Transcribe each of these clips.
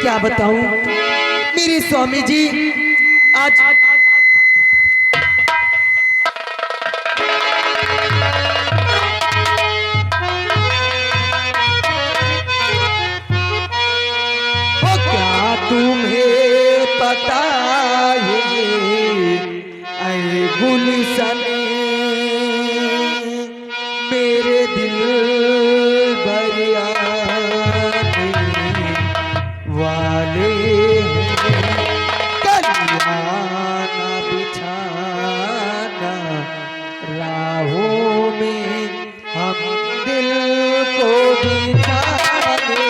क्या बताऊं मेरे स्वामी जी आज क्या तुम्हें पता है ऐ गुलशन मेरे दिल भरियाने वाले कल्याण बिछाना राहों में हम दिल को बिछाने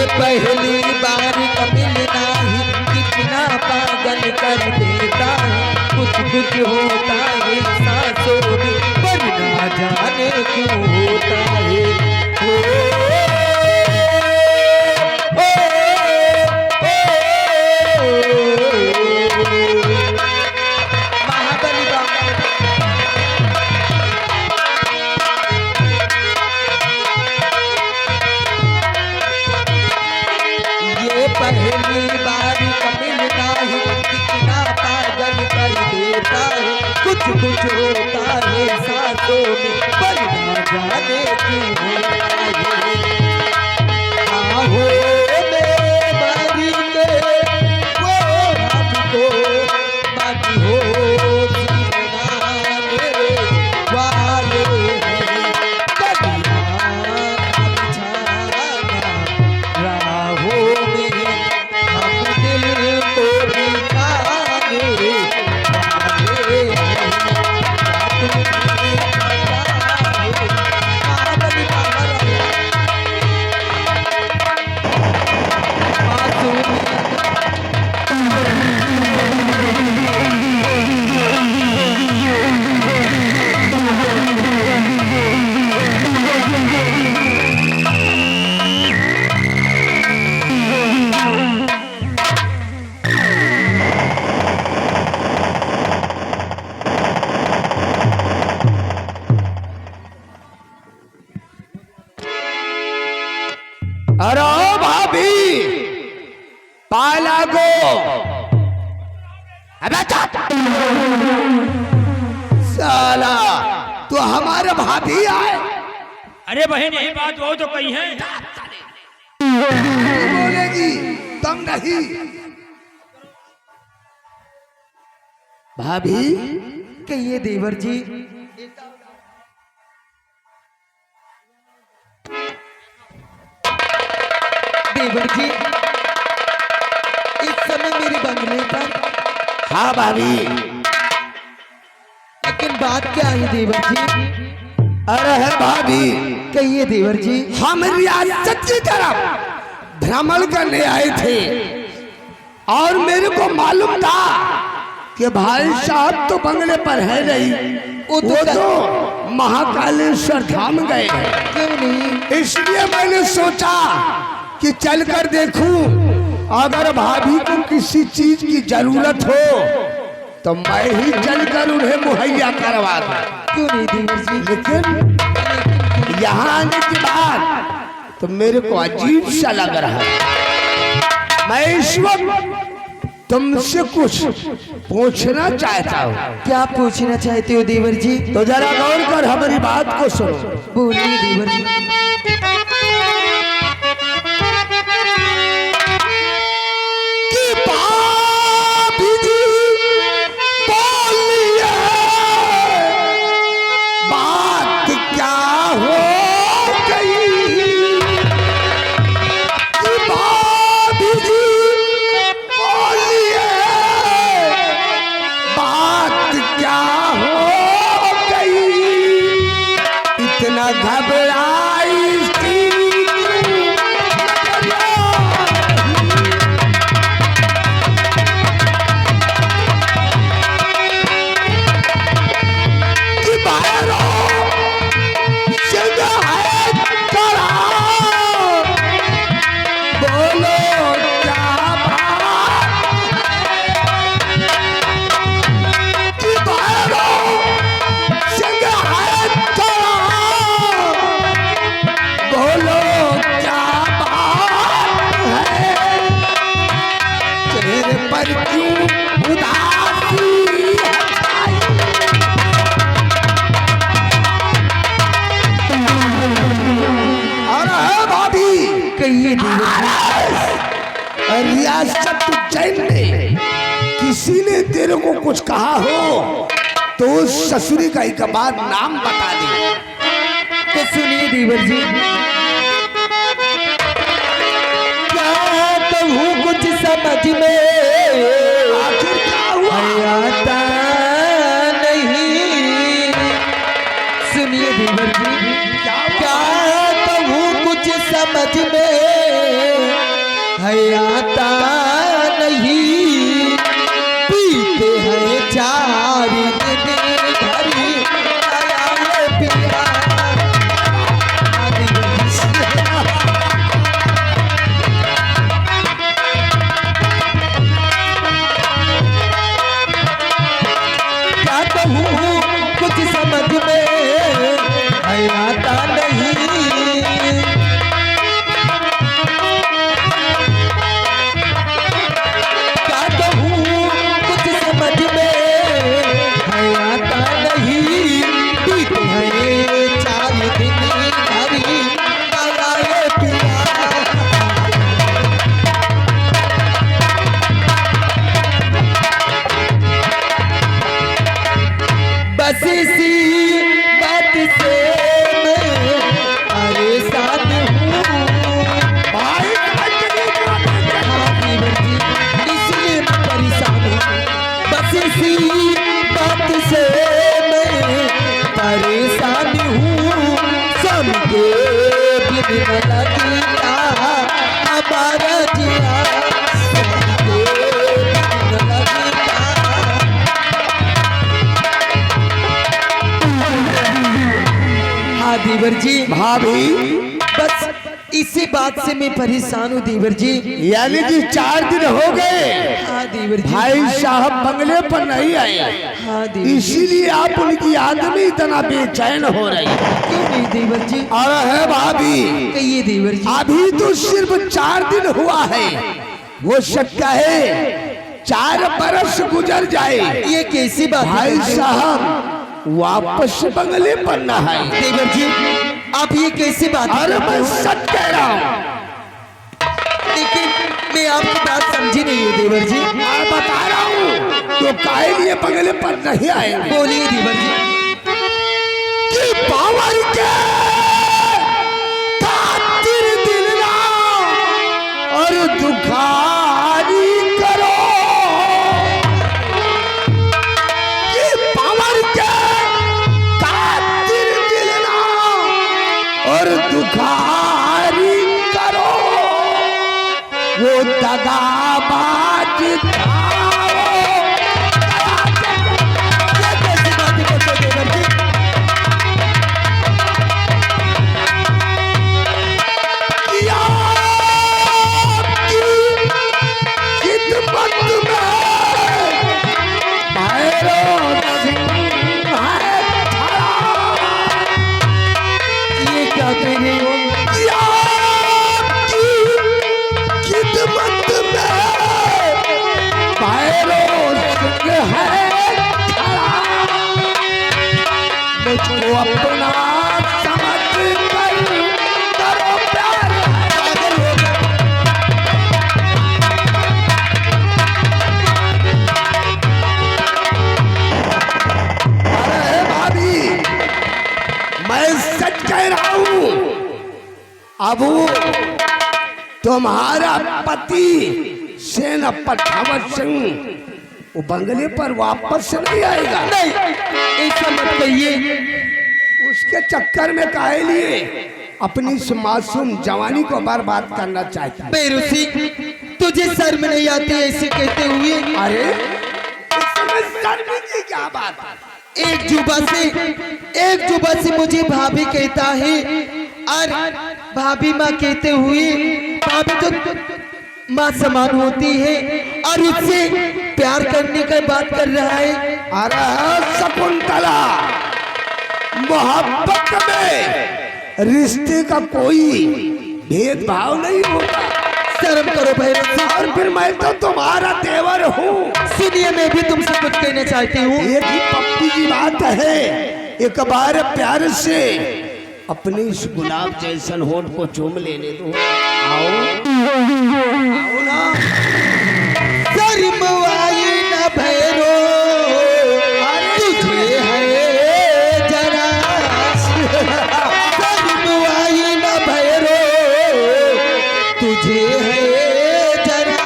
पहली बार मिलना ही कितना पागल कर देता है। कुछ कुछ होता है सांसों में पर ना जाने क्यों होता है। महाबली पहली बार मिलना ही कितना पागल कर देता है। कुछ कुछ होता है सांसों में पर ना जाने क्यों होता है। आहो मेरे बारी के वो हमको बाकी हो जीवनाने वाले हैं। कल्याण बिछाना राहों में हम दिल को बिछाने वाले हैं। तुम्हें पता है महाबली अरे भाभी पाला गो अबे साला तो हमारे भाभी आए। अरे बहन यही बात वो तो कही है। बोलेगी तुम नहीं। भाभी कहिए देवर जी। देवर जी इस समय मेरे बंगले पर। हाँ भाभी लेकिन बात क्या है देवर जी। अरे है भाभी कहिए देवर जी। हम रियासत की तरफ भ्रमण करने आए थे और मेरे को मालूम था कि भाई साहब तो बंगले पर है नहीं। वो तो महाकालेश्वर धाम गए हैं। क्यों नहीं? इसलिए मैंने सोचा कि चलकर देखूं अगर भाभी को किसी चीज की जरूरत हो तो मैं ही चलकर उन्हें मुहैया करवा दूं। क्यों नहीं देवर जी? लेकिन यहाँ आने के बाद तो मेरे को अजीब सा लग रहा है। मैं इस वक्त तुमसे कुछ पूछना चाहता हूँ। क्या पूछना चाहते हो देवर जी? तो जरा गौर कर हमारी बात को सुनो। बोलिए देवर जी। घबराई कि बाहर कहिए देवर और रियासत उज्जैन में किसी ने तेरे को कुछ कहा हो तो ससुरी का एक बार नाम बता दे। तो सुनिए देवर जी, क्या कहूँ कुछ समझ में आखिर क्या हुआ? आता नहीं। सुनिए देवर जी, क्या कहूँ कुछ समझ में आता नहीं। पीते हैं 4 दिन घड़ी आया पिया। क्या कहूँ कुछ समझ में आता नहीं। क्या कहूँ कुछ समझ में आता नहीं। बीते हैं 4 दिन घड़ी आया पिया। बस इसी बात से मैं परेशान हूँ। भाई हाँ देवर जी, इसलिए मैं परेशान हूँ। बस इसी बात से मैं परेशान हूँ। समझे बिन न लगता हमारा जिया। समझे बिन न लगता। हाँ देवर जी, भाभी, बस इसी बात से मैं परेशान हूँ देवर जी। यानी कि 4 दिन हो गए हाँ देवर जी। भाई साहब बंगले पर नहीं आए, हाँ देवर जी। इसीलिए आप उनकी याद में इतना बेचैन हो रही। क्यों नहीं देवर जी? और है भाभी, कहिए देवर जी। अभी तो सिर्फ 4 दिन हुआ है, हो सकता है 4 बरस गुजर जाए। ये कैसी बात है भाई देवर जी? साहब वापस बंगले पर न आए। देवर जी, आप ये कैसी बात अरे करते मैं हो? सच कह रहा हूँ, लेकिन मैं आपकी बात समझी नहीं हूँ देवर जी। मैं बता रहा हूँ तो काहे लिए बंगले पर नहीं आएंगे। बोलिए देवर जी। कि पावर के खातिर दिल ना और दुखारी करो। कि पावर के खातिर दिल ना और दुखारी करो। वो दगाबाज था ये कैसी बातें करते हो देवर जी? ये क्या कह रहे हो? मुझको अपना समझ कर करो प्यार। पागल हो गए। अरे भाभी, मैं सच कह रहा हूँ, अब तुम्हारा पति सेनापति भगत सिंह वो बंगले पर वापस नहीं आएगा। नहीं, ऐसा मत कहिए। उसके चक्कर में काहे लिए अपनी इस मासूम जवानी को बर्बाद करना चाहता है। बेरुसी, तुझे शर्म नहीं आती ऐसे कहते हुए? अरे इसमें शर्म की क्या बात है? एक जुबा से मुझे भाभी कहता है और भाभी माँ कहते हुए, भाभी तो माँ समान होती है और उससे प्यार करने का बात कर रहा है। अरे शकुंतला, मोहब्बत में रिश्ते का कोई भेदभाव नहीं होता। शर्म करो भैरव सिंह। और फिर मैं तो तुम्हारा देवर हूँ। सुनिए, मैं भी तुमसे कुछ कहना चाहती हूँ। एक ही पप्पी की बात है, एक बार प्यार से अपने इस गुलाब जैसन होठ को चूम लेने दो। आओ आओ ना। शर्मवाई न भैरो तुझे है जरा, शर्मवाई न भैरो तुझे है जरा,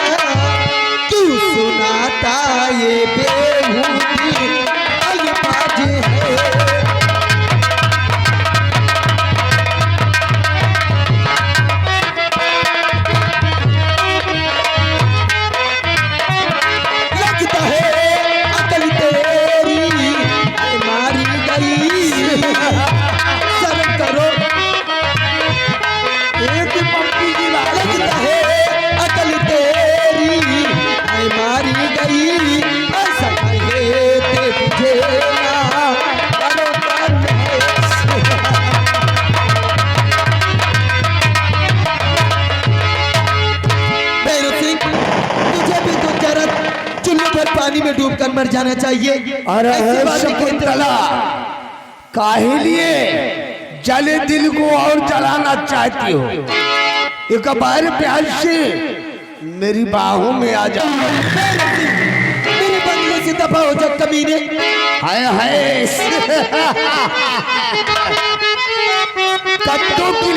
तू सुनाता ये बेहूदी अल्फाज है। लगता है अकल तेरी मारी गई, शर्म करो। एक ही पंक्ति की बात। लगता है अकल तेरी मारी गई, ऐसा कहे तुझे ना करो भैरव सिंह, तुझे भी तो जरूरत चुल्लू पर पानी में डूबकर मर जाना चाहिए। अरे ऐसी बात नहीं कहते। शकुंतला, काहे लिए जले दिल को और जलाना चाहती हो? एक बार प्यार से मेरी बाहों में आ जा। मेरे बंगले से दफा हो जा कमीने। हाय हाय कट्टों की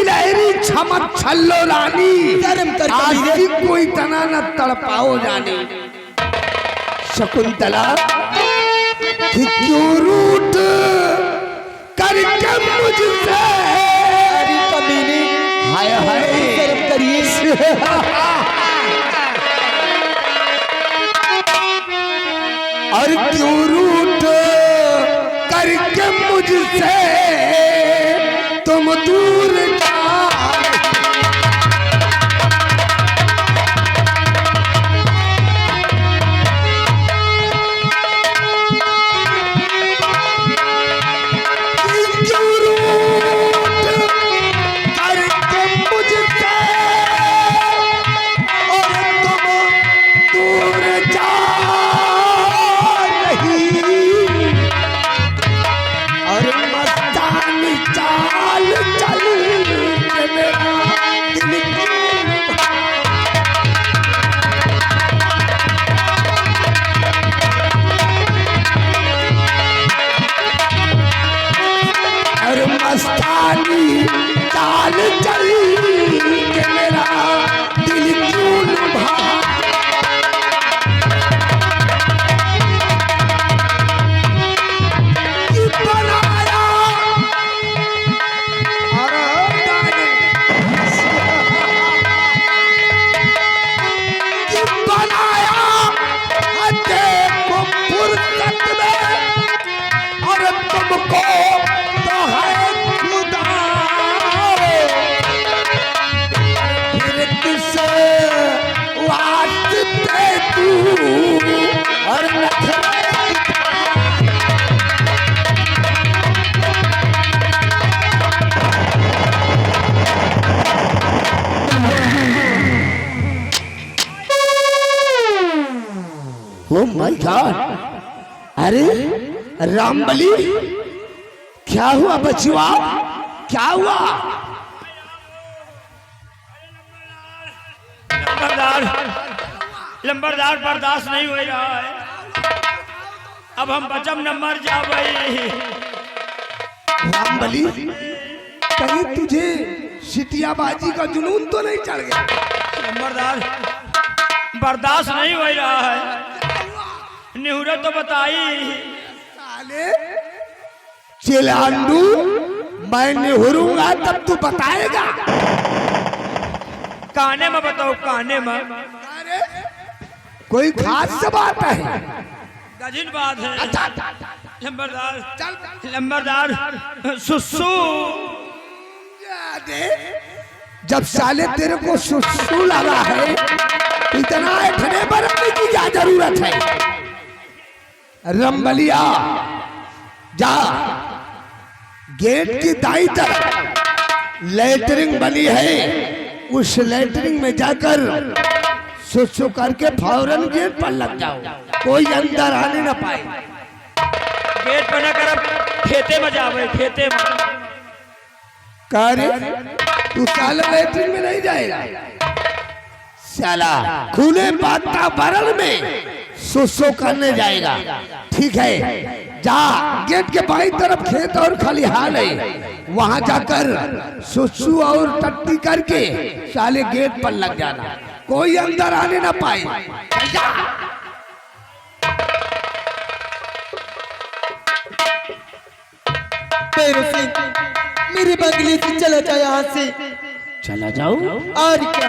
लहरी छमक छल्लो रानी, गर्म कर कमीने। आशिक को इतना न तड़पाओ जाने। शकुंतला कि क्यों रूठ करके मुझसे, अरे कमीने, हाय हाय गर्म करिए। और क्यों रूठ करके मुझसे तुम दूर जाओ। क्यों रूठ करके मुझसे और तुम दूर जाओ रही, और मस्तानी चाल चल के मेरा दिल और मस्तानी चाल चल के मेरा दिल क्यों लुभा। बनाया बनाया देखो फुर्सत में, और तुमको तो है खुदा, फिर किस वास्ते तू और नखरे ओ माय गॉड। अरे रामबली, क्या हुआ बचुआ, क्या हुआ? लंबरदार बर्दाश्त नहीं हो रहा है। अब हम बचम न मर जावे। रामबली, कहीं तुझे सिटियाबाजी का जुनून तो नहीं चढ़ गया? लंबरदार बर्दाश्त नहीं हो रहा है। निहुरा तो बताई। साले चिलांडू, मैं निहुरूंगा तब तू बताएगा। काने में बताओ, काने में। अरे कोई खास बात है? गजिन बात है। अच्छा, लंबरदार चल लंबरदार सुसु। जब साले तेरे को सुसु लगा है, इतना इतने बरतने की क्या जरूरत है? रंबलिया, जा गेट की दाईं तरफ लेटरिंग बनी है, उस लेटरिंग में जाकर सुसु करके फौरन गेट पर लग जाओ, कोई अंदर आने ना पाए। गेट पर न कर खेते में जावे, खेते में। कार्य तू साला लैट्रिन में नहीं जाएगा, साला खुले वातावरण में सुसु करने जाएगा। ठीक है, जा गेट के बाई तरफ खेत और खलिहान है, वहां जाकर सुसु और टट्टी करके साले गेट पर लग जाना, कोई अंदर आने ना पाए। चल जा। भैरव सिंह, मेरे बंगले से चला जाए यहाँ से। चला जाओ और क्या?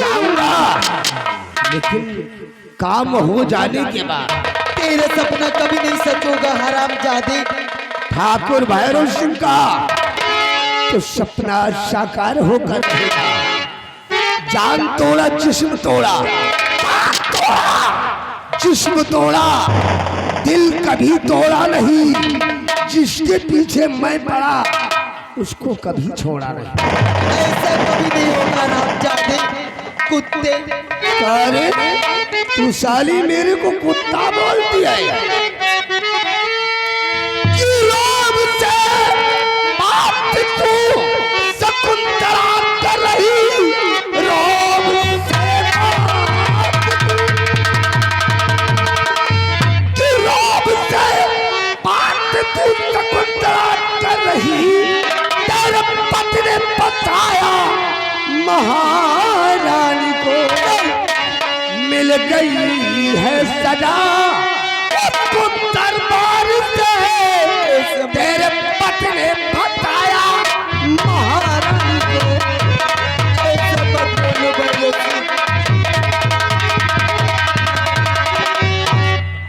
जाऊंगा, लेकिन काम हो जाने के बाद। तेरा सपना कभी नहीं सच होगा हरामजादे। ठाकुर भैरव सिंह का तो सपना साकार होकर रहेगा। जान तोड़ा, जिस्म तोड़ा, जिस्म तोड़ा, दिल कभी तोड़ा नहीं। जिसके पीछे मैं पड़ा उसको कभी छोड़ा नहीं। ऐसा कभी नहीं होगा हरामजादे कुत्ते। अरे तू साली मेरे को कुत्ता बोलती है? कि लोभ से बात तू शकुंतला कर रही, लोभ से कि लोभ से बात तू शकुंतला कर रही। तेरे पति ने बताया महारानी को मिल गई है सजा उसको दरबार से। तेरे पति ने बताया महारानी को। ऐसा मत बोलो भैरव सिंह।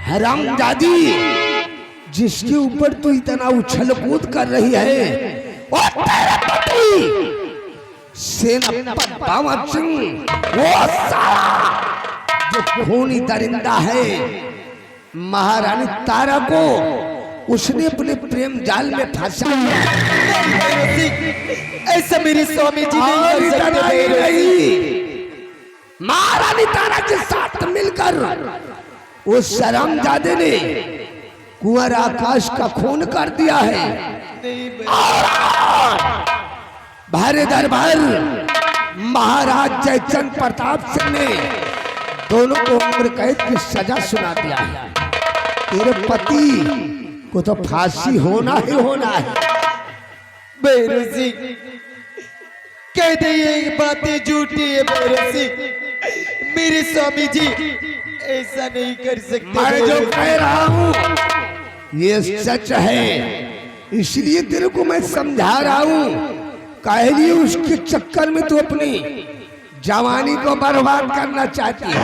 हरामजादी, जिसके ऊपर तू इतना उछल कूद कर रही है वो तेरे पति सेनापति बावन सिंह, वो साला जो खूनी दरिंदा है। महारानी तारा को उसने अपने प्रेम जाल में फंसा दिया। भैरव सिंह, ऐसा मेरे स्वामी जी नहीं और कर सकते इतना ही भैरव सिंह। नहीं, महारानी तारा के साथ मिलकर उस शर्मजादे ने कुंवर आकाश का खून कर दिया है। नहीं भैरव। भारे दरबार महाराज जयचंद प्रताप सिंह ने दोनों को उम्र कैद की सजा सुना दिया है। तेरे पति को तो फांसी होना ही होना है। भैरव सिंह, कह दे ये बातें झूठी है भैरव सिंह। मेरे स्वामी जी ऐसा नहीं कर सकते। मैं जो भैरव कह रहा हूँ ये सच है, इसलिए तेरे को मैं समझा रहा हूँ। कह लिए उसके चक्कर में तू अपनी जवानी को बर्बाद करना चाहती है।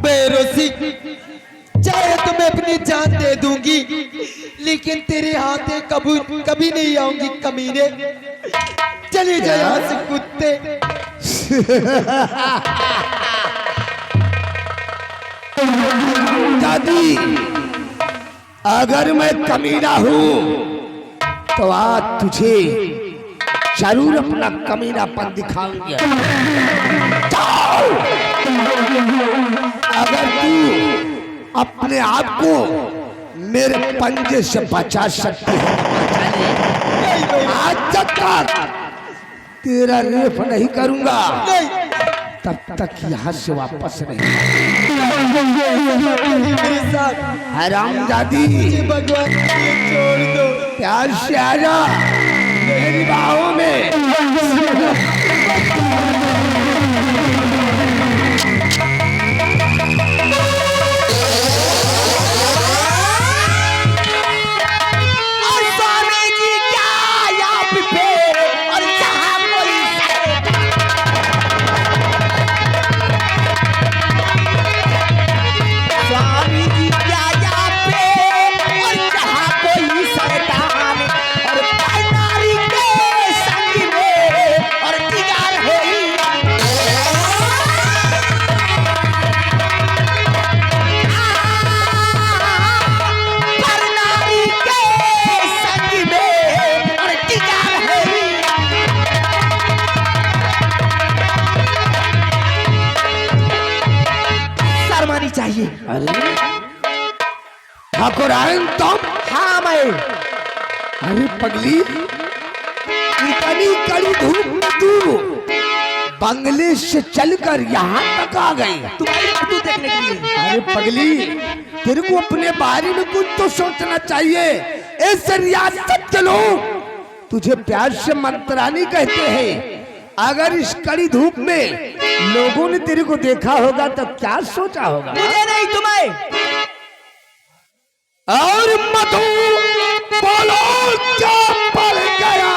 भैरव सिंह, चाहे तो मैं अपनी जान दे दूंगी, लेकिन तेरे हाथे कभी नहीं आऊंगी कमीने। चले जाए यहाँ से कुत्ते। दादी, अगर मैं कमीना हूँ तो आज तुझे जरूर अपना कमीनापन दिखाऊंगा। अगर तू अपने आप को मेरे पंजे से बचा सकती है तो बचा ले। आज तक तेरा रेप नहीं करूंगा, नहीं, तब तक यहाँ से वापस नहीं। मेरे साथ हरामजादी, मुझे भगवान के लिए छोड़ दो। प्यार से आजा मेरी बाहों में। चाहिए। अरे ठाकुरायन तुम? हाँ मैं। अरे पगली, इतनी कड़ी धूप में तू बंगले से चलकर यहाँ तक आ गई तुम्हारी करतूत देखने के लिए। अरे पगली, तेरे को अपने बारे में कुछ तो सोचना चाहिए। ऐसे रियासत के लोग तुझे प्यार से मंत्रानी कहते हैं। अगर इस कड़ी धूप में लोगों ने तेरे को देखा होगा तो क्या सोचा होगा? मुझे नहीं, तुम्हें। और मधु बोलो क्या पड़ गया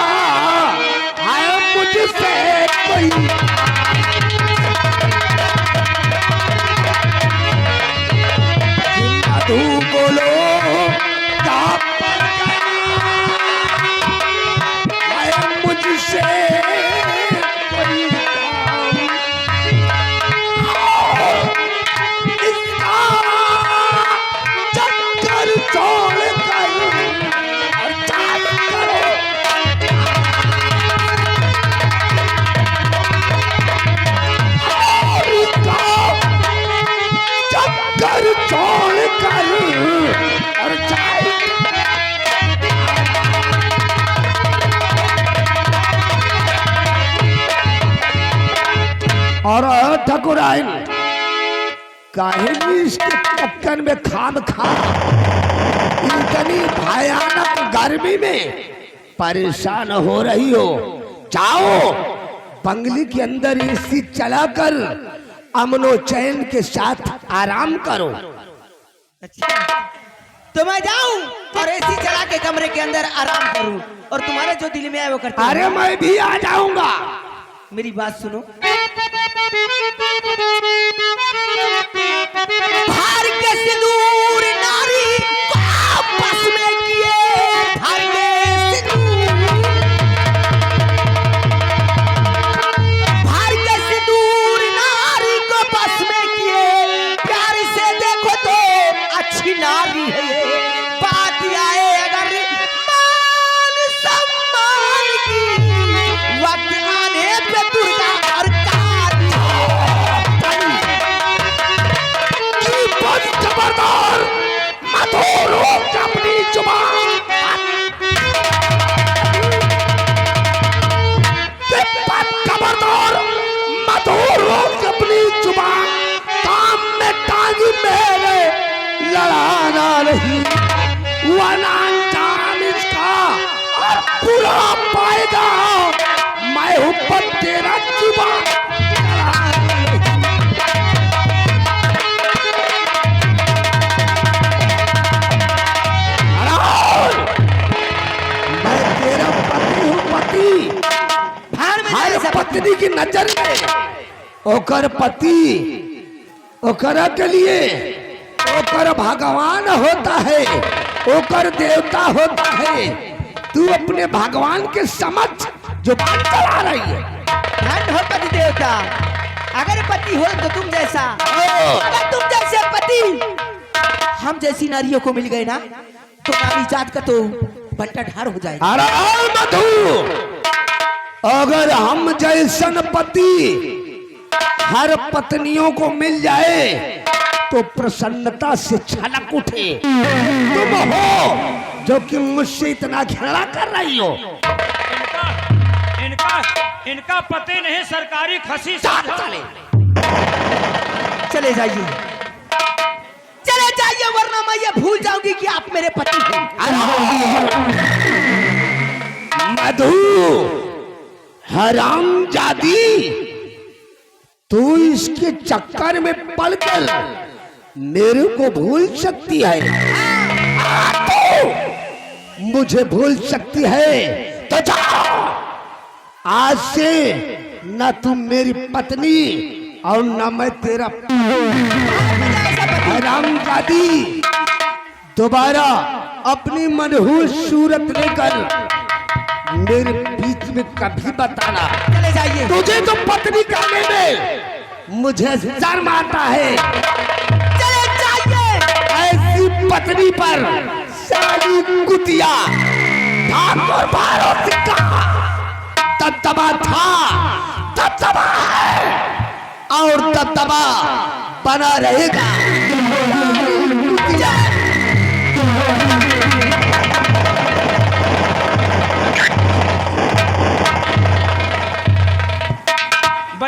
है मुझसे कोई? मधु बोलो क्या पड़ गया है मुझसे कोई काम? इसका चक्कर छोड़ कर और चाल करो। और इसका चक्कर छोड़ कर और चाल और ठाकुरायन काहे भी इसके चक्कर में खाम खा इतनी भयानक गर्मी में परेशान हो रही हो? जाओ बंगले के अंदर एसी चलाकर अमनो चैन के साथ आराम करो। अच्छा, तो मैं जाऊं और एसी चला के कमरे के अंदर आराम करूं और तुम्हारे जो दिल में आए वो करते रहो। अरे मैं भी आ जाऊंगा। मेरी बात सुनो। भार के सिंदूर नारी को आपस में किए, भार के सिंदूर नारी को बस में किए। प्यार से देखो तो अच्छी नारी है ये। बात आए अगर मान सम्मान की, वक्त आने पे दुर्गा और काली खबरदार मत रोक अपनी जुबान। खबरदार मत रोक अपनी जुबान। काम में टांग मेरे लड़ाना नहीं, वरना अंजाम इसका और पूरा पाएगा। मैं हूं पर तेरा जुबान। हर पत्नी की नजर में ओकर पति ओकरा के लिए ओकर भगवान होता है, ओकर देवता होता है। तू अपने भगवान के समक्ष जुबान चला रही है। धन हो पति देवता, अगर पति हो तो तुम जैसा, अगर तुम जैसे पति हम जैसी नारियों को मिल गए ना तो नारी जात का तो बंटा ढार हो जाएगा। अरे मधु, अगर हम जैसन पति हर पत्नियों को मिल जाए तो प्रसन्नता से छलक उठे। तुम हो जो कि मुझसे इतना घृणा कर रही हो। इनका पति नहीं, सरकारी खसी चले चले जाइए, चले जाइए, वरना मैं ये भूल जाऊंगी कि आप मेरे पति हैं। मधु हरामजादी, तू इसके चक्कर में पड़कर मेरे को भूल सकती है। तो मुझे भूल सकती है तो जाओ, आज से न तुम मेरी पत्नी और न मैं तेरा। हरामजादी, दोबारा अपनी मनहूस सूरत लेकर मेरे बीच में कभी बताना। चले जाइए। तुझे तो पत्नी कहने में मुझे शर्म आता है। चले जाइए। ऐसी पत्नी पर साली कुतिया ठाकुर भारत का दबदबा था, दबदबा है और दबदबा बना रहेगा।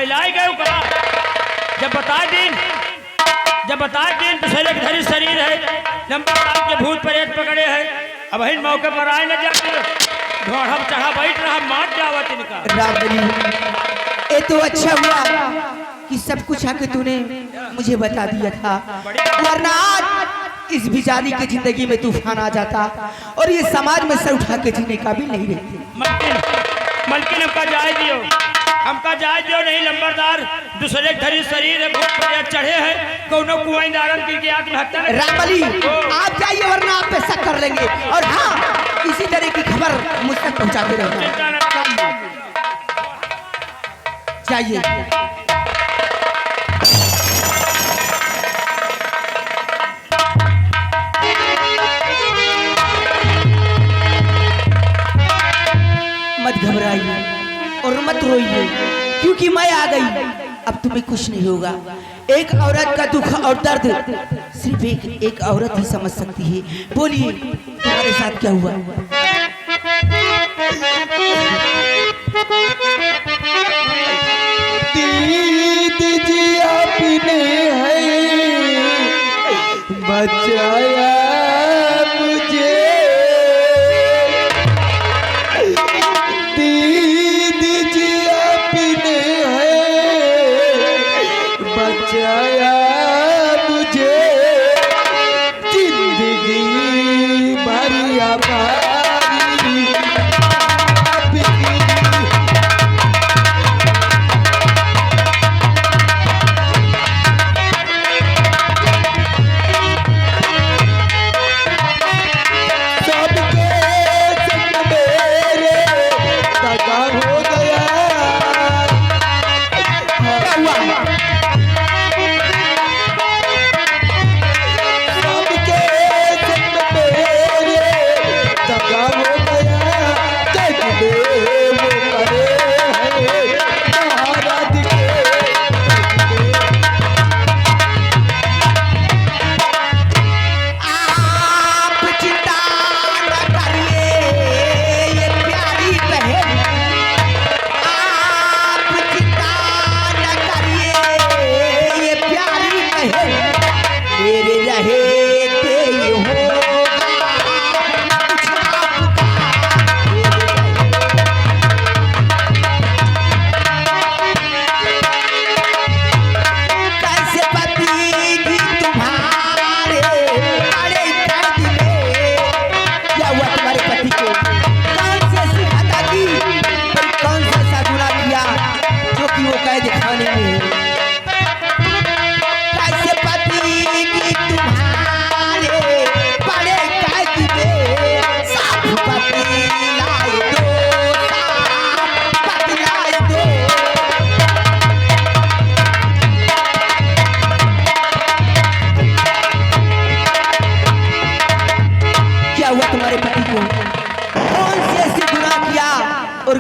बहलाई गए करा जब बता दिन तो शरीर धरी शरीर है लंबा काल के भूत प्रेत पकड़े है अब इन मौके पर आए न जाते घोड़ा चढ़ा बैठ रहा मार जावत इनका। रामबली ये तो अच्छा हुआ कि सब कुछ आके तूने मुझे बता दिया था, वरना आज इस बिचारी की जिंदगी में तूफान आ जाता और ये समाज में सर उठा के जीने का भी नहीं रहती। मलकिन हमका जाय दियो नहीं लंबरदार दूसरे धरी शरीर है भूत प्रेत चढ़े हैं कोनो कुआं दारन के आत्महत्या। रामबली आप जाइए वरना आप पे शक कर लेंगे और हाँ इसी तरह की खबर मुझ तक पहुंचाते रहना। जाइए मत घबराइए और मत रोइए क्योंकि मैं आ गई। अब तुम्हें कुछ नहीं होगा। एक औरत का दुख और दर्द सिर्फ एक औरत ही समझ सकती है। बोलिए तुम्हारे साथ क्या हुआ? दीदी आपने है बचाया मुझे, दीदी आपने है बचाया मुझे, जिंदगी भरी आबादी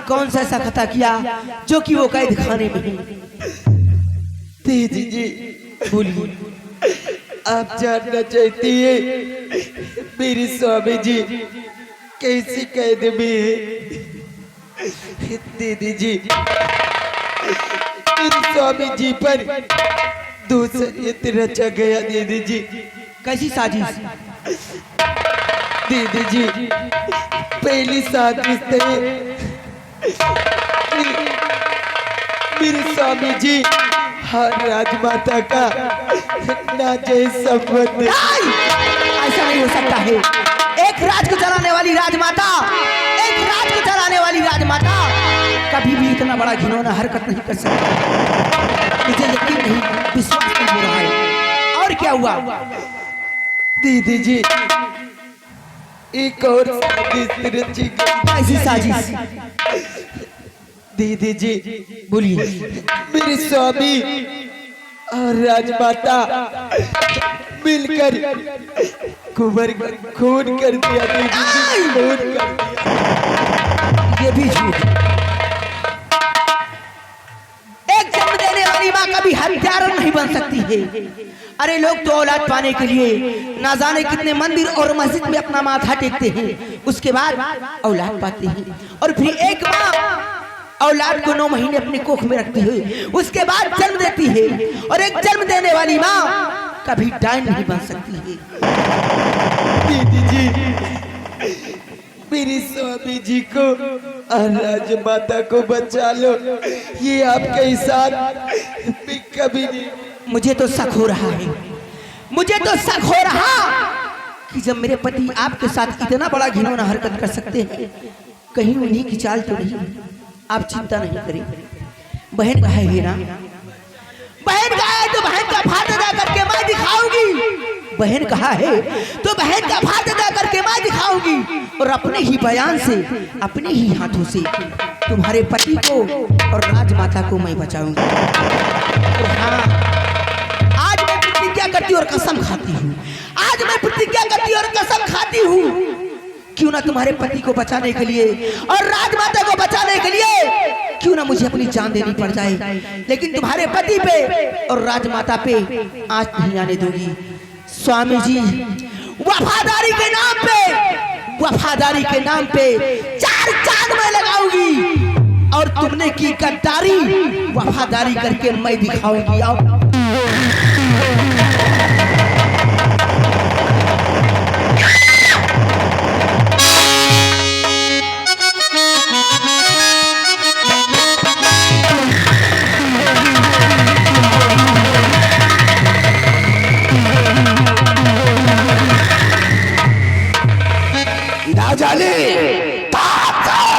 कौन सा ऐसा खता किया जो कि वो कैद खाने में? दीदी जी बोलिए आप जानना चाहती है मेरे स्वामी जी कैसी कैद में है? दीदी जी मेरे स्वामी जी पर दूसरी रचा गया। दीदी जी कैसी साजिश? दीदी जी पहली साजिश थे मेरे स्वामी जी हर राजमाता का नाजायज संबंध। ऐसा नहीं हो सकता है। एक राज को चलाने वाली राजमाता कभी भी इतना बड़ा घिनौना हरकत नहीं कर सकती। मुझे यकीन नहीं, विश्वास नहीं हो रहा है। और क्या हुआ? दीदी जी एक और साजिश। ऐसी साजिश? दीदी जी बोलिए। मेरे स्वामी और राजमाता मिलकर कुंवर खून कर दिया। दीदी जी खून कर दिया। ये भी झूठ। एक जन्म देने वाली माँ कभी हत्यारा नहीं बन सकती है। अरे लोग तो औलाद पाने के लिए ना जाने कितने मंदिर और मस्जिद में अपना माथा टेकते हैं, उसके बाद औलाद पाते हैं। और फिर एक माँ औलाद को 9 महीने अपने कोख में रखती है, उसके बाद जन्म देती है, और एक जन्म देने वाली माँ कभी डायन नहीं बन सकती है। दीदी जी, मेरी स्वामी जी को और राजमाता को बचा लो, ये आपका एहसान मैं कभी नहीं। मुझे तो शक हो रहा है, मुझे तो शक हो रहा कि जब मेरे पति आपके साथ इतना बड़ा घिनौना हरकत कर सकते हैं, कहीं उन्हीं की चाल तो नहीं। आप चिंता नहीं करें। बहन कहा है ना, बहन कहा है तो बहन का फाड़ अदा करके मैं दिखाऊंगी। बहन कहा है तो बहन का फाड़ अदा करके मैं दिखाऊंगी, और अपने ही बयान से, अपने ही हाथों से तुम्हारे पति को और राजमाता को मैं बचाऊंगी। और हाँ, आज मैं प्रतिज्ञा करती हूँ और कसम खाती हूँ, आज मैं प्रतिज्ञा करती हूँ और कसम खाती हूँ, क्यों ना तुम्हारे पति को बचाने के लिए और राजमाता को बचाने के लिए क्यों ना मुझे अपनी जान देनी पड़ जाए, लेकिन तुम्हारे पति पे और राजमाता पे आंच नहीं आने दूंगी। स्वामी जी, वफादारी के नाम पे, वफादारी के नाम पे 4 चांद मैं लगाऊंगी, और तुमने की गद्दारी वफादारी करके मैं दिखाऊंगी। आओ ना जाने